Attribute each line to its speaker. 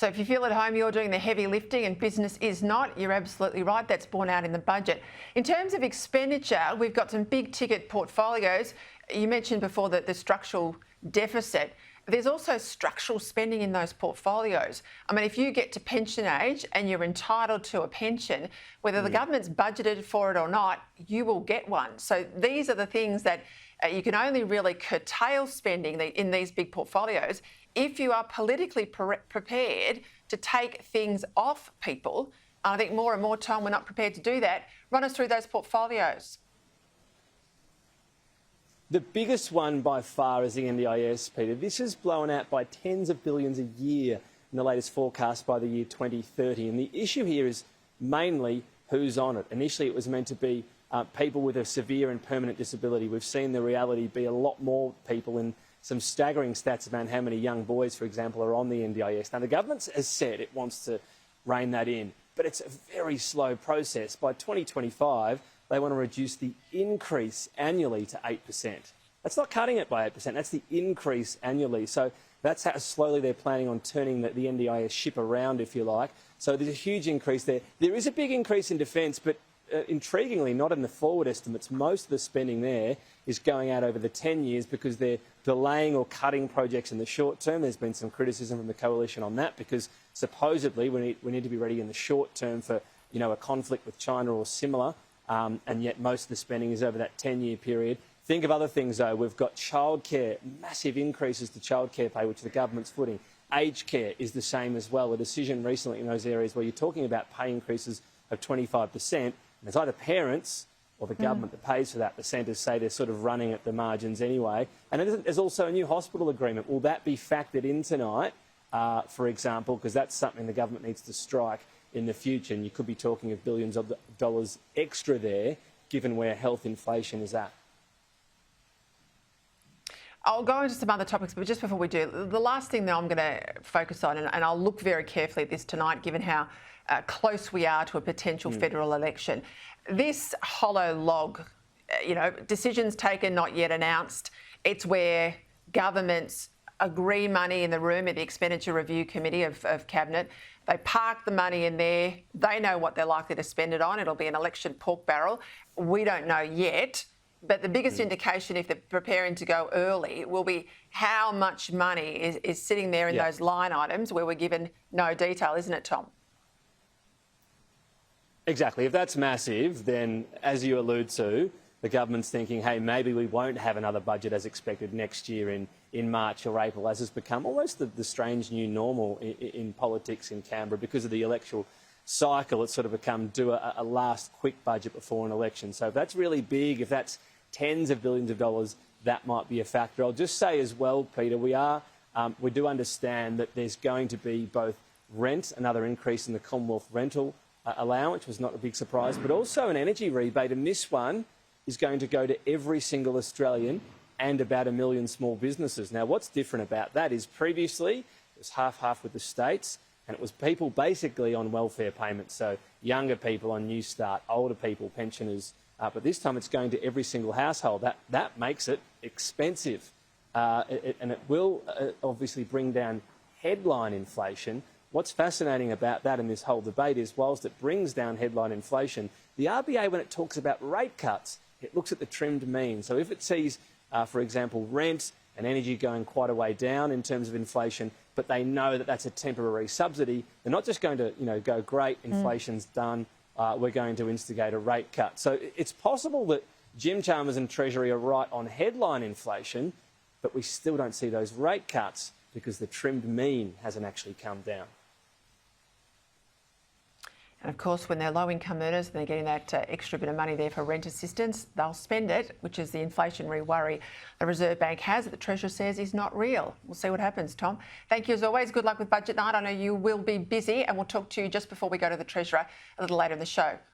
Speaker 1: So if you feel at home you're doing the heavy lifting and business is not, you're absolutely right. That's borne out in the budget. In terms of expenditure, we've got some big ticket portfolios. You mentioned before that the structural deficit. There's also structural spending in those portfolios. I mean, if you get to pension age and you're entitled to a pension, whether the government's budgeted for it or not, you will get one. So these are the things that you can only really curtail spending in these big portfolios if you are politically prepared to take things off people. I think more and more time we're not prepared to do that. Run us through those portfolios.
Speaker 2: The biggest one by far is the NDIS, Peter. This is blown out by tens of billions a year in the latest forecast by the year 2030. And the issue here is mainly who's on it. Initially, it was meant to be people with a severe and permanent disability. We've seen the reality be a lot more people, and some staggering stats about how many young boys, for example, are on the NDIS. Now, the government has said it wants to rein that in, but it's a very slow process. By 2025, they want to reduce the increase annually to 8%. That's not cutting it by 8%, that's the increase annually. So that's how slowly they're planning on turning the NDIS ship around, if you like. So there's a huge increase there. There is a big increase in defence, but intriguingly, not in the forward estimates. Most of the spending there is going out over the 10 years because they're delaying or cutting projects in the short term. There's been some criticism from the coalition on that because supposedly we need to be ready in the short term for a conflict with China or similar. And yet most of the spending is over that 10-year period. Think of other things, though. We've got childcare, massive increases to childcare pay, which the government's footing. Aged care is the same as well. A decision recently in those areas where you're talking about pay increases of 25%. And it's either parents or the government that pays for that. The centres say they're sort of running at the margins anyway. And there's also a new hospital agreement. Will that be factored in tonight, for example, because that's something the government needs to strike in the future, and you could be talking of billions of dollars extra there, given where health inflation is at.
Speaker 1: I'll go into some other topics, but just before we do, the last thing that I'm going to focus on, and I'll look very carefully at this tonight, given how close we are to a potential federal election. This hollow log, decisions taken, not yet announced. It's where governments agree money in the room at the Expenditure Review Committee of Cabinet. They park the money in there. They know what they're likely to spend it on. It'll be an election pork barrel. We don't know yet. But the biggest indication, if they're preparing to go early, will be how much money is sitting there in those line items where we're given no detail, isn't it, Tom?
Speaker 2: Exactly. If that's massive, then, as you allude to, the government's thinking, hey, maybe we won't have another budget as expected next year in March or April, as has become almost the strange new normal in politics in Canberra because of the electoral cycle. It's sort of become do a last quick budget before an election. So if that's really big, if that's tens of billions of dollars, that might be a factor. I'll just say as well, Peter, we do understand that there's going to be both rent, another increase in the Commonwealth rental allowance, which was not a big surprise, but also an energy rebate, and this one is going to go to every single Australian and about 1 million small businesses. Now, what's different about that is previously it was half-half with the states, and it was people basically on welfare payments, so younger people on New Start, older people, pensioners. But this time it's going to every single household. That makes it expensive, and it will obviously bring down headline inflation. What's fascinating about that in this whole debate is whilst it brings down headline inflation, the RBA, when it talks about rate cuts, it looks at the trimmed mean. So if it sees, for example, rent and energy going quite a way down in terms of inflation, but they know that that's a temporary subsidy, they're not just going to go, great, inflation's done, we're going to instigate a rate cut. So it's possible that Jim Chalmers and Treasury are right on headline inflation, but we still don't see those rate cuts because the trimmed mean hasn't actually come down.
Speaker 1: And of course, when they're low-income earners and they're getting that extra bit of money there for rent assistance, they'll spend it, which is the inflationary worry the Reserve Bank has that the Treasurer says is not real. We'll see what happens, Tom. Thank you as always. Good luck with budget night. I know you will be busy, and we'll talk to you just before we go to the Treasurer a little later in the show.